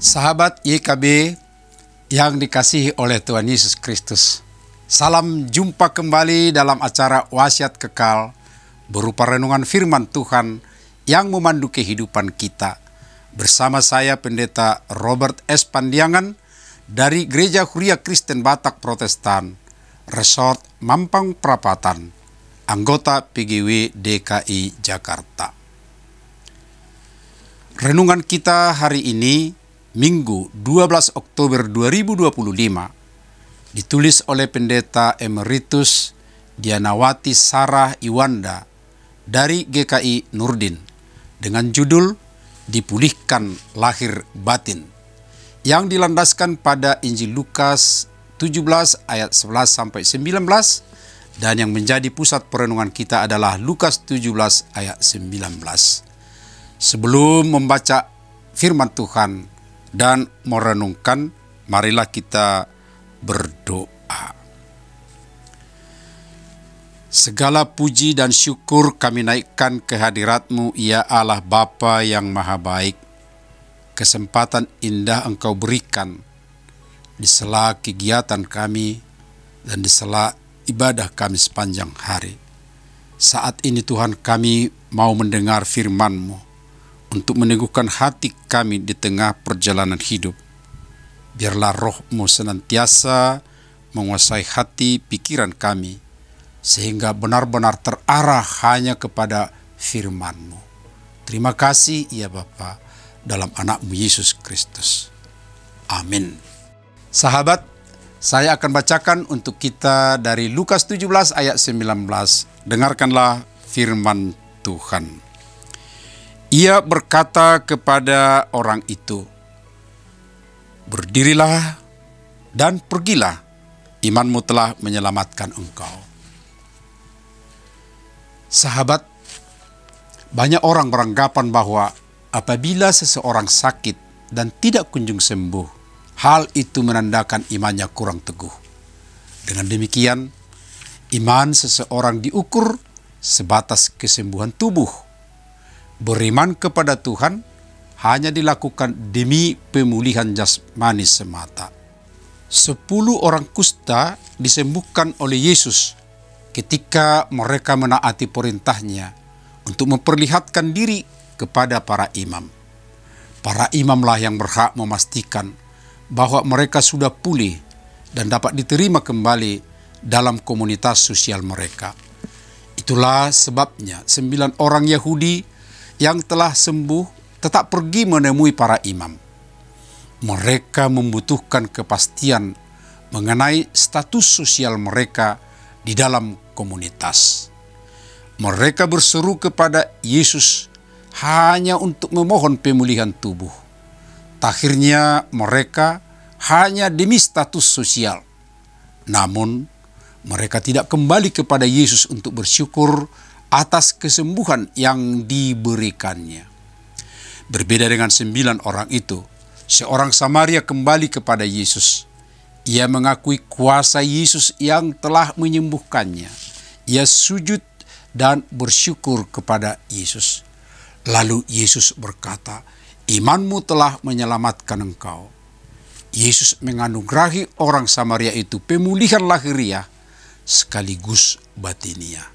Sahabat YKB yang dikasihi oleh Tuhan Yesus Kristus, salam jumpa kembali dalam acara Wasiat Kekal berupa renungan firman Tuhan yang memandu kehidupan kita. Bersama saya Pendeta Robert S. Pandiangan dari Gereja Huria Kristen Batak Protestan, Resort Mampang Perapatan, anggota PGW DKI Jakarta. Renungan kita hari ini, Minggu 12 Oktober 2025, ditulis oleh Pendeta Emeritus Dianawati Sarah Iwanda dari GKI Nurdin dengan judul Dipulihkan Lahir Batin, yang dilandaskan pada Injil Lukas 17 ayat 11-19 dan yang menjadi pusat perenungan kita adalah Lukas 17 ayat 19. Sebelum membaca firman Tuhan dan merenungkan, marilah kita berdoa. Segala puji dan syukur kami naikkan ke hadirat-Mu, ya Allah Bapa yang Maha Baik. Kesempatan indah Engkau berikan di sela kegiatan kami dan di sela ibadah kami sepanjang hari. Saat ini Tuhan, kami mau mendengar firman-Mu untuk meneguhkan hati kami di tengah perjalanan hidup. Biarlah Roh-Mu senantiasa menguasai hati pikiran kami, sehingga benar-benar terarah hanya kepada firman-Mu. Terima kasih ya Bapa, dalam anak-Mu Yesus Kristus. Amin. Sahabat, saya akan bacakan untuk kita dari Lukas 17 ayat 19. Dengarkanlah firman Tuhan. Ia berkata kepada orang itu, "Berdirilah dan pergilah, imanmu telah menyelamatkan engkau." Sahabat, banyak orang beranggapan bahwa apabila seseorang sakit dan tidak kunjung sembuh, hal itu menandakan imannya kurang teguh. Dengan demikian, iman seseorang diukur sebatas kesembuhan tubuh. Beriman kepada Tuhan hanya dilakukan demi pemulihan jasmani semata. 10 orang kusta disembuhkan oleh Yesus ketika mereka menaati perintahnya untuk memperlihatkan diri kepada para imam. Para imamlah yang berhak memastikan bahwa mereka sudah pulih dan dapat diterima kembali dalam komunitas sosial mereka. Itulah sebabnya 9 orang Yahudi yang telah sembuh tetap pergi menemui para imam. Mereka membutuhkan kepastian mengenai status sosial mereka di dalam komunitas. Mereka berseru kepada Yesus hanya untuk memohon pemulihan tubuh. Akhirnya mereka hanya demi status sosial. Namun mereka tidak kembali kepada Yesus untuk bersyukur atas kesembuhan yang diberikannya. Berbeda dengan 9 orang itu, seorang Samaria kembali kepada Yesus. Ia mengakui kuasa Yesus yang telah menyembuhkannya. Ia sujud dan bersyukur kepada Yesus. Lalu Yesus berkata, "Imanmu telah menyelamatkan engkau." Yesus menganugerahi orang Samaria itu pemulihan lahiriah sekaligus batiniah.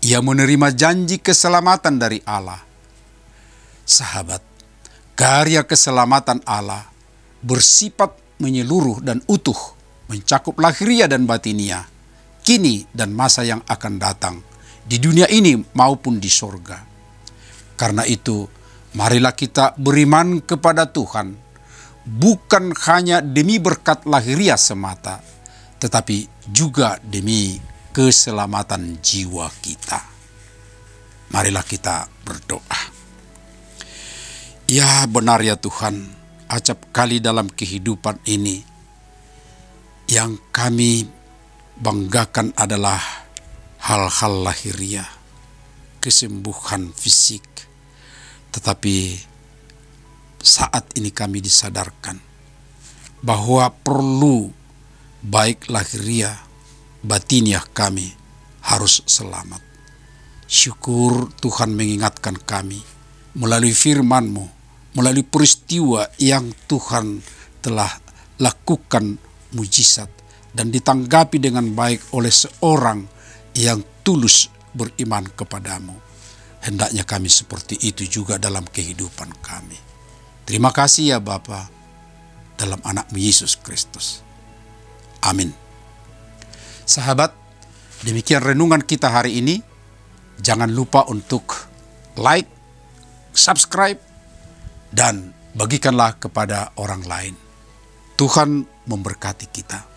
Ia menerima janji keselamatan dari Allah. Sahabat, karya keselamatan Allah bersifat menyeluruh dan utuh, mencakup lahiriah dan batiniah, kini dan masa yang akan datang, di dunia ini maupun di sorga. Karena itu, marilah kita beriman kepada Tuhan, bukan hanya demi berkat lahiriah semata, tetapi juga demi keselamatan jiwa kita. Marilah kita berdoa. Ya benar ya Tuhan, acap kali dalam kehidupan ini yang kami banggakan adalah hal-hal lahiriah, kesembuhan fisik. Tetapi saat ini kami disadarkan bahwa perlu baik lahiriah, batiniah kami harus selamat. Syukur Tuhan mengingatkan kami melalui firman-Mu melalui peristiwa yang Tuhan telah lakukan mujizat dan ditanggapi dengan baik oleh seorang yang tulus beriman kepadamu. Hendaknya kami seperti itu juga dalam kehidupan kami. Terima kasih ya Bapa, dalam anak-Mu Yesus Kristus. Amin. Sahabat, demikian renungan kita hari ini. Jangan lupa untuk like, subscribe, dan bagikanlah kepada orang lain. Tuhan memberkati kita.